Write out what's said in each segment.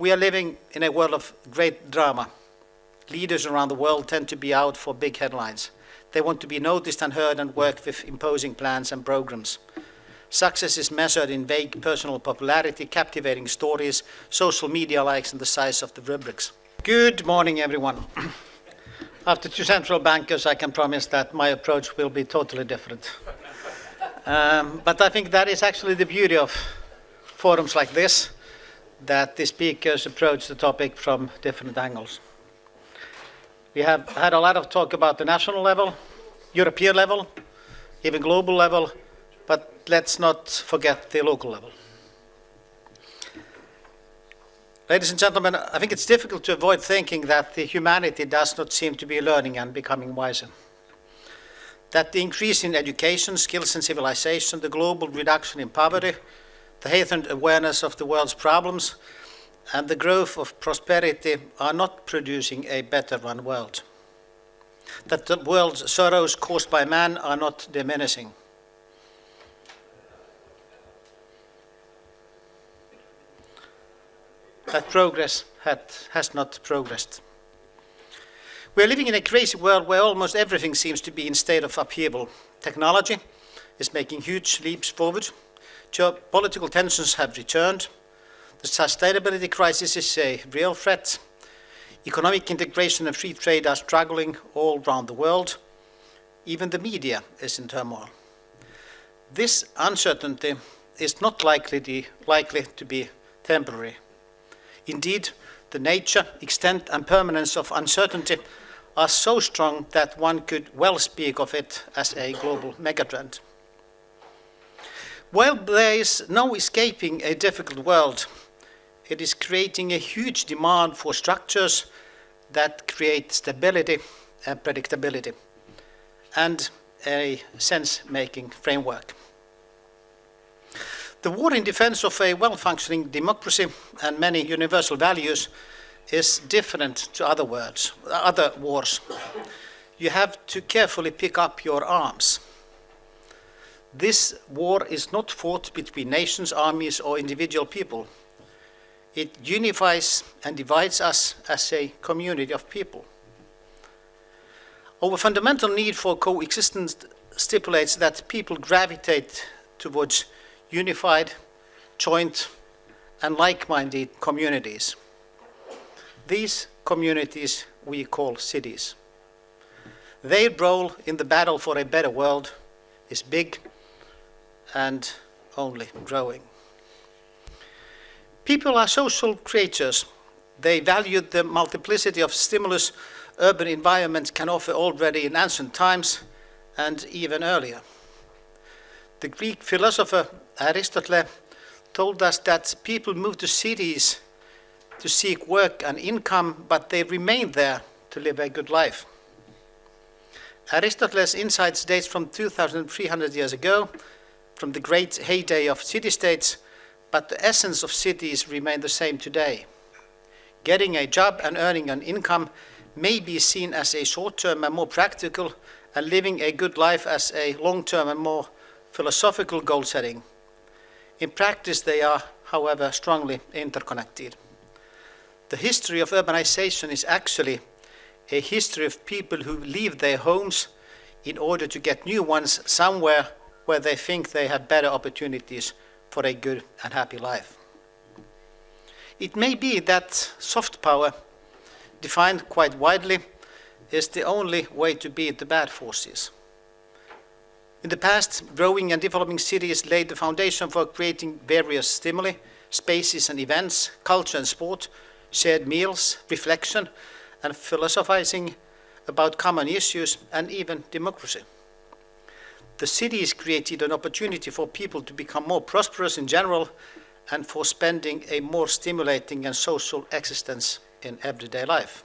We are living in a world of great drama. Leaders around the world tend to be out for big headlines. They want to be noticed and heard and work with imposing plans and programs. Success is measured in vague personal popularity, captivating stories, social media likes, and the size of the rubrics. Good morning, everyone. After two central bankers, I can promise that my approach will be totally different. But I think that is actually the beauty of forums like this, that the speakers approach the topic from different angles. We have had a lot of talk about the national level, European level, even global level, but let's not forget the local level. Ladies and gentlemen, I think it's difficult to avoid thinking that the humanity does not seem to be learning and becoming wiser. That the increase in education, skills and civilization, the global reduction in poverty, the heightened awareness of the world's problems, and the growth of prosperity are not producing a better run world. That the world's sorrows caused by man are not diminishing. That progress has not progressed. We are living in a crazy world where almost everything seems to be in state of upheaval. Technology is making huge leaps forward. Geopolitical tensions have returned. The sustainability crisis is a real threat. Economic integration and free trade are struggling all around the world. Even the media is in turmoil. This uncertainty is not likely to be temporary. Indeed, the nature, extent and permanence of uncertainty are so strong that one could well speak of it as a global megatrend. While there is no escaping a difficult world, it is creating a huge demand for structures that create stability and predictability, and a sense-making framework. The war in defense of a well-functioning democracy and many universal values is different to other wars. You have to carefully pick up your arms. This war is not fought between nations, armies, or individual people. It unifies and divides us as a community of people. Our fundamental need for coexistence stipulates that people gravitate towards unified, joint, and like-minded communities. These communities we call cities. Their role in the battle for a better world is big and only growing. People are social creatures. They value the multiplicity of stimulus urban environments can offer already in ancient times and even earlier. The Greek philosopher Aristotle told us that people move to cities to seek work and income, but they remain there to live a good life. Aristotle's insights date from 2,300 years ago, from the great heyday of city-states, but the essence of cities remain the same today. Getting a job and earning an income may be seen as a short-term and more practical, and living a good life as a long-term and more philosophical goal setting. In practice, they are, however, strongly interconnected. The history of urbanization is actually a history of people who leave their homes in order to get new ones somewhere where they think they have better opportunities for a good and happy life. It may be that soft power, defined quite widely, is the only way to beat the bad forces. In the past, growing and developing cities laid the foundation for creating various stimuli, spaces and events, culture and sport, shared meals, reflection, and philosophizing about common issues, and even democracy. The cities created an opportunity for people to become more prosperous in general and for spending a more stimulating and social existence in everyday life.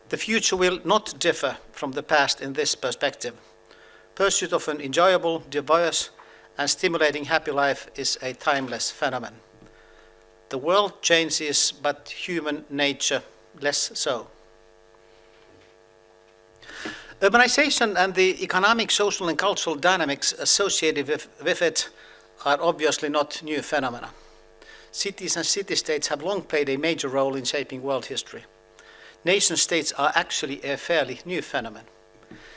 The future will not differ from the past in this perspective. Pursuit of an enjoyable, diverse, and stimulating happy life is a timeless phenomenon. The world changes, but human nature less so. Urbanization and the economic, social, and cultural dynamics associated with it are obviously not new phenomena. Cities and city-states have long played a major role in shaping world history. Nation-states are actually a fairly new phenomenon.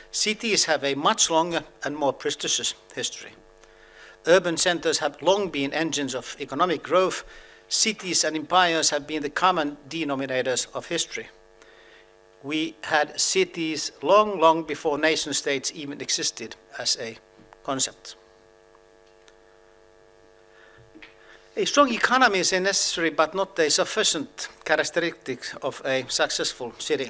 Cities have a much longer and more prestigious history. Urban centers have long been engines of economic growth. Cities and empires have been the common denominators of history. We had cities long before nation-states even existed as a concept. A strong economy is a necessary but not a sufficient characteristic of a successful city.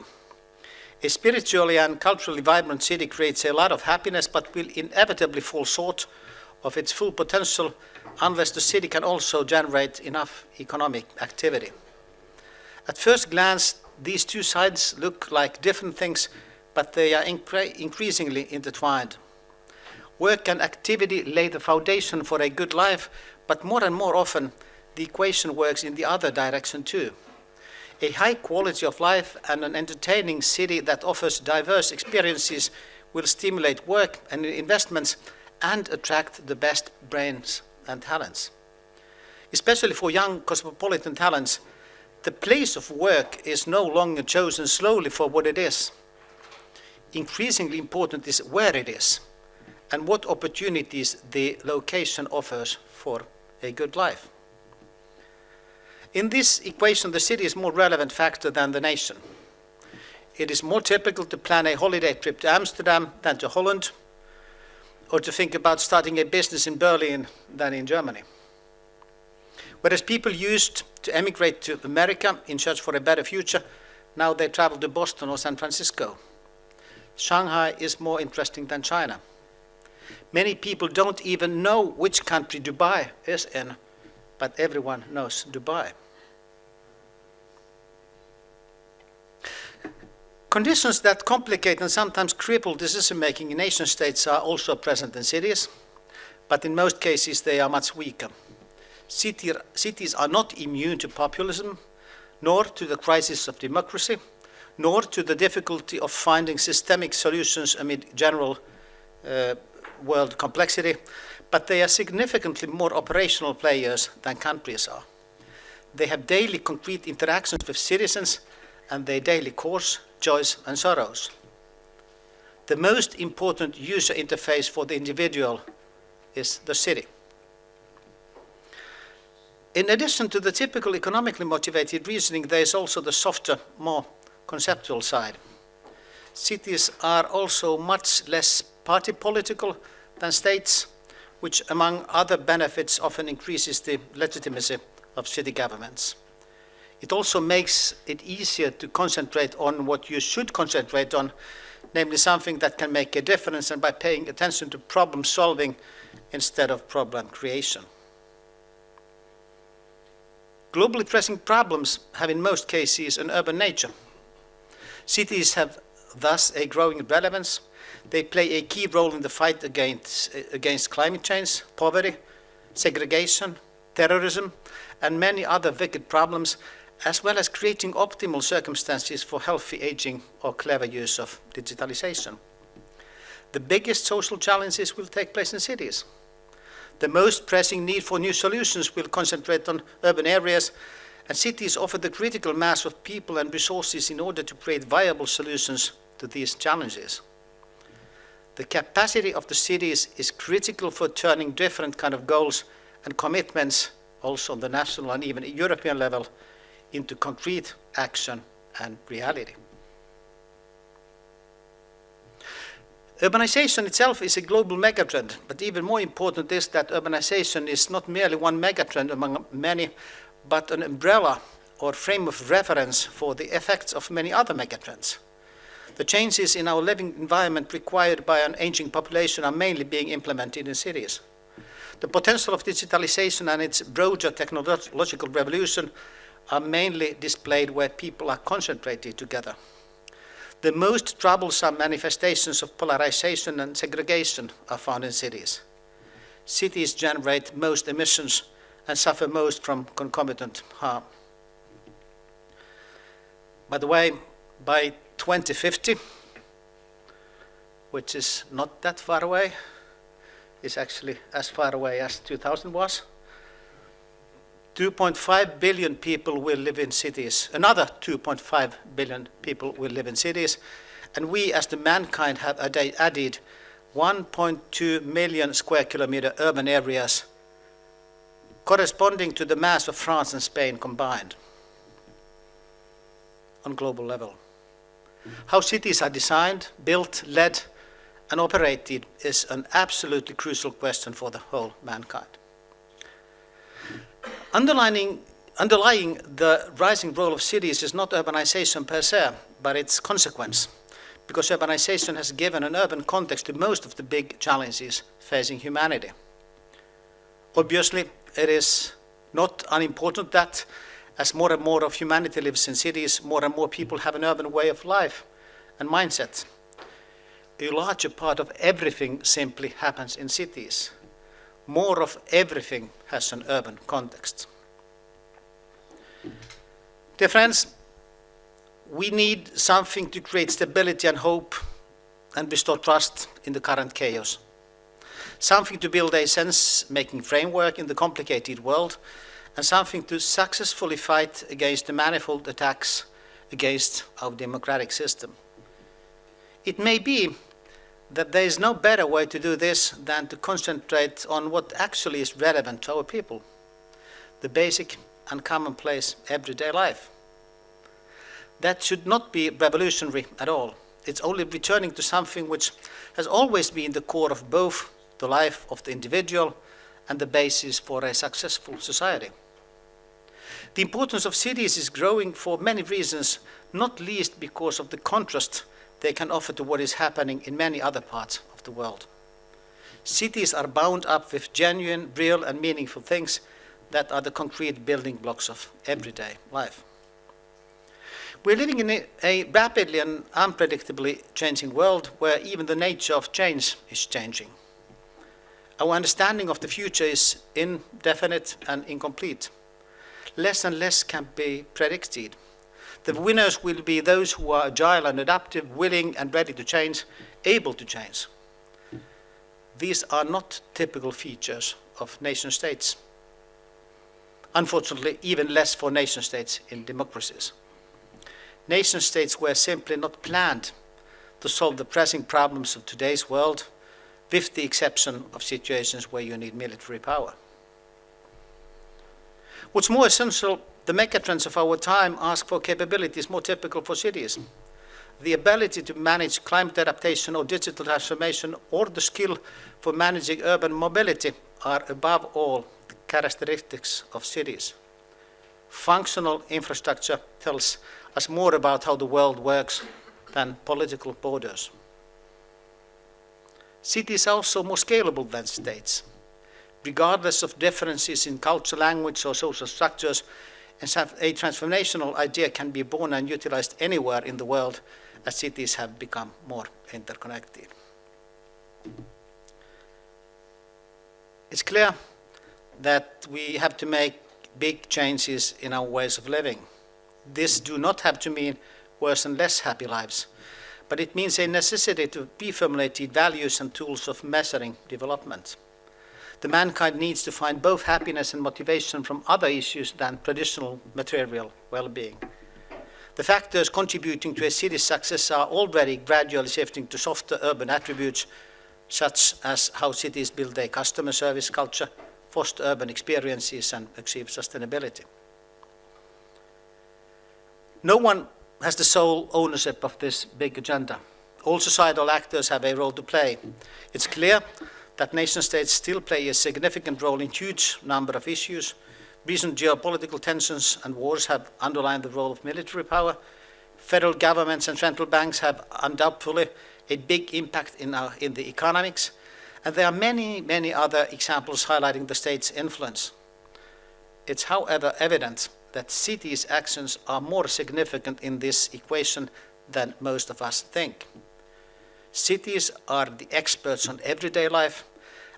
A spiritually and culturally vibrant city creates a lot of happiness but will inevitably fall short of its full potential unless the city can also generate enough economic activity. At first glance, these two sides look like different things, but they are increasingly intertwined. Work and activity lay the foundation for a good life, but more and more often, the equation works in the other direction too. A high quality of life and an entertaining city that offers diverse experiences will stimulate work and investments and attract the best brains and talents. Especially for young cosmopolitan talents, the place of work is no longer chosen slowly for what it is. Increasingly important is where it is and what opportunities the location offers for a good life. In this equation, the city is a more relevant factor than the nation. It is more typical to plan a holiday trip to Amsterdam than to Holland, or to think about starting a business in Berlin than in Germany. Whereas people used to emigrate to America in search for a better future, now they travel to Boston or San Francisco. Shanghai is more interesting than China. Many people don't even know which country Dubai is in, but everyone knows Dubai. Conditions that complicate and sometimes cripple decision-making in nation-states are also present in cities, but in most cases they are much weaker. Cities are not immune to populism, nor to the crisis of democracy, nor to the difficulty of finding systemic solutions amid general world complexity, but they are significantly more operational players than countries are. They have daily concrete interactions with citizens and they daily cause joys and sorrows. The most important user interface for the individual is the city. In addition to the typical economically motivated reasoning, there is also the softer, more conceptual side. Cities are also much less party political than states, which among other benefits often increases the legitimacy of city governments. It also makes it easier to concentrate on what you should concentrate on, namely something that can make a difference, and by paying attention to problem solving instead of problem creation. Globally pressing problems have in most cases an urban nature. Cities have thus a growing relevance. They play a key role in the fight against climate change, poverty, segregation, terrorism, and many other wicked problems, as well as creating optimal circumstances for healthy aging or clever use of digitalization. The biggest social challenges will take place in cities. The most pressing need for new solutions will concentrate on urban areas, and cities offer the critical mass of people and resources in order to create viable solutions to these challenges. The capacity of the cities is critical for turning different kind of goals and commitments, also on the national and even European level, into concrete action and reality. Urbanization itself is a global megatrend, but even more important is that urbanization is not merely one megatrend among many, but an umbrella or frame of reference for the effects of many other megatrends. The changes in our living environment required by an aging population are mainly being implemented in cities. The potential of digitalization and its broader technological revolution are mainly displayed where people are concentrated together. The most troublesome manifestations of polarization and segregation are found in cities. Cities generate most emissions and suffer most from concomitant harm. By the way, by 2050, which is not that far away, is actually as far away as 2000 was, 2.5 billion people will live in cities. Another 2.5 billion people will live in cities. And we as the mankind have added 1.2 million square kilometer urban areas corresponding to the mass of France and Spain combined on global level. How cities are designed, built, led and operated is an absolutely crucial question for the whole mankind. Underlying the rising role of cities is not urbanization per se, but its consequence, because urbanization has given an urban context to most of the big challenges facing humanity. Obviously, it is not unimportant that as more and more of humanity lives in cities, more and more people have an urban way of life and mindset. A larger part of everything simply happens in cities. More of everything has an urban context. Dear friends, we need something to create stability and hope and restore trust in the current chaos. Something to build a sense-making framework in the complicated world, and something to successfully fight against the manifold attacks against our democratic system. It may be that there is no better way to do this than to concentrate on what actually is relevant to our people, the basic and commonplace everyday life. That should not be revolutionary at all. It's only returning to something which has always been the core of both the life of the individual and the basis for a successful society. The importance of cities is growing for many reasons, not least because of the contrast they can offer to what is happening in many other parts of the world. Cities are bound up with genuine, real and meaningful things that are the concrete building blocks of everyday life. We're living in a rapidly and unpredictably changing world where even the nature of change is changing. Our understanding of the future is indefinite and incomplete. Less and less can be predicted. The winners will be those who are agile and adaptive, willing and ready to change, able to change. These are not typical features of nation states. Unfortunately, even less for nation states in democracies. Nation states were simply not planned to solve the pressing problems of today's world, with the exception of situations where you need military power. What's more essential, the megatrends of our time ask for capabilities more typical for cities. The ability to manage climate adaptation or digital transformation, or the skill for managing urban mobility are above all the characteristics of cities. Functional infrastructure tells us more about how the world works than political borders. Cities are also more scalable than states. Regardless of differences in culture, language, or social structures, a transformational idea can be born and utilized anywhere in the world as cities have become more interconnected. It's clear that we have to make big changes in our ways of living. This do not have to mean worse and less happy lives, but it means a necessity to reformulate values and tools of measuring development. The mankind needs to find both happiness and motivation from other issues than traditional material well-being. The factors contributing to a city's success are already gradually shifting to softer urban attributes, such as how cities build a customer service culture, foster urban experiences, and achieve sustainability. No one has the sole ownership of this big agenda. All societal actors have a role to play. It's clear that nation states still play a significant role in a huge number of issues. Recent geopolitical tensions and wars have underlined the role of military power. Federal governments and central banks have undoubtedly a big impact in the economics. And there are many, many other examples highlighting the state's influence. It's, however, evident that cities' actions are more significant in this equation than most of us think. Cities are the experts on everyday life,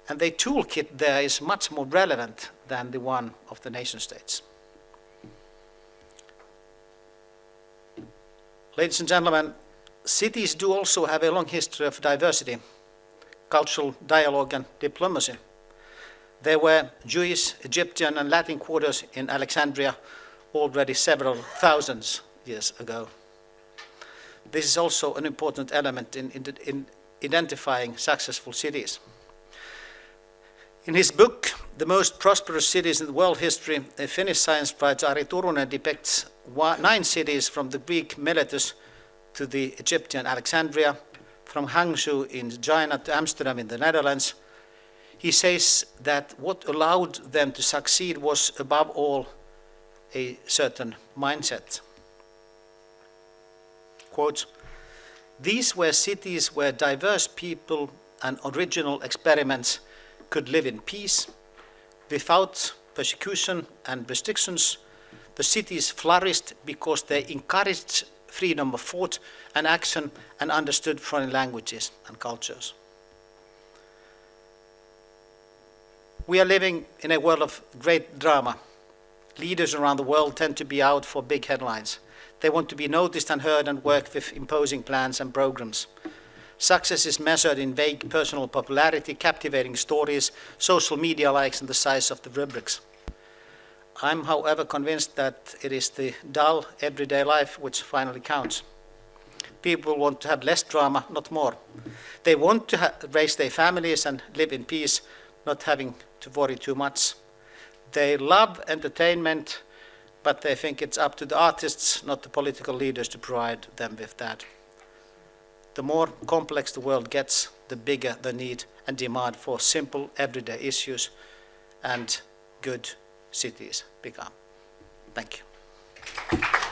and their toolkit there is much more relevant than the one of the nation states. Ladies and gentlemen, cities do also have a long history of diversity, cultural dialogue and diplomacy. There were Jewish, Egyptian and Latin quarters in Alexandria already several thousands years ago. This is also an important element in identifying successful cities. In his book, The Most Prosperous Cities in the World History, a Finnish science writer Ari Turunen depicts 9 cities from the Greek Miletus to the Egyptian Alexandria, from Hangzhou in China to Amsterdam in the Netherlands. He says that what allowed them to succeed was, above all, a certain mindset. Quote, "These were cities where diverse people and original experiments could live in peace, without persecution and restrictions. The cities flourished because they encouraged freedom of thought and action and understood foreign languages and cultures." We are living in a world of great drama. Leaders around the world tend to be out for big headlines. They want to be noticed and heard and work with imposing plans and programs. Success is measured in vague personal popularity, captivating stories, social media likes, and the size of the rubrics. I'm, however, convinced that it is the dull, everyday life which finally counts. People want to have less drama, not more. They want to raise their families and live in peace, not having to worry too much. They love entertainment, but they think it's up to the artists, not the political leaders, to provide them with that. The more complex the world gets, the bigger the need and demand for simple everyday issues and good cities become. Thank you.